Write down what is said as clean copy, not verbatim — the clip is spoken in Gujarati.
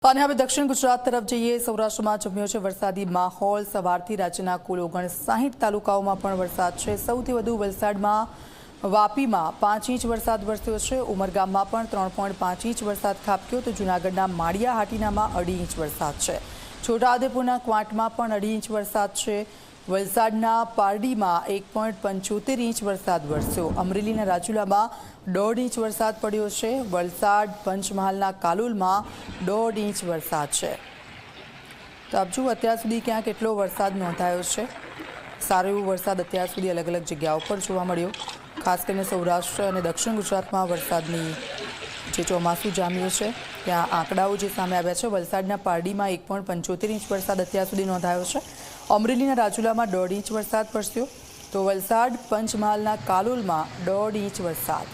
અને હવે દક્ષિણ ગુજરાત તરફ જઈએ। સૌરાષ્ટ્રમાં જમ્યો છે વરસાદી માહોલ। સવારથી રાજ્યના કુલ 59 તાલુકાઓમાં પણ વરસાદ છે। સૌથી વધુ વલસાડમાં વાપીમાં 5 ઇંચ વરસાદ વરસ્યો છે। ઉમરગામમાં પણ 3.5 ઇંચ વરસાદ ખાબક્યો તો જૂનાગઢના માળિયા હાટીનામાં 2.5 ઇંચ વરસાદ છે। છોટાઉદેપુરના ક્વાંટમાં પણ 2.5 ઇંચ વરસાદ છે। વલસાડના પારડીમાં 1.75 ઇંચ વરસાદ વરસ્યો। અમરેલીના રાજુલામાં 1.5 ઇંચ વરસાદ પડ્યો છે। વલસાડ પંચમહાલના કાલોલમાં 1.5 ઇંચ વરસાદ છે। તો આપ જુઓ અત્યાર સુધી ક્યાં કેટલો વરસાદ નોંધાયો છે। સારો એવો વરસાદ અત્યાર સુધી અલગ અલગ જગ્યાઓ પર જોવા મળ્યો। ખાસ કરીને સૌરાષ્ટ્ર અને દક્ષિણ ગુજરાતમાં વરસાદની જે ચોમાસું જામ્યું છે ત્યાં આંકડાઓ જે સામે આવ્યા છે। વલસાડના પારડીમાં 1.75 ઇંચ વરસાદ અત્યાર સુધી નોંધાયો છે। અમરેલીના રાજુલામાં 1.5 ઇંચ વરસાદ વરસ્યો તો વલસાડ પંચમહાલના કાલોલમાં 1.5 ઇંચ વરસાદ।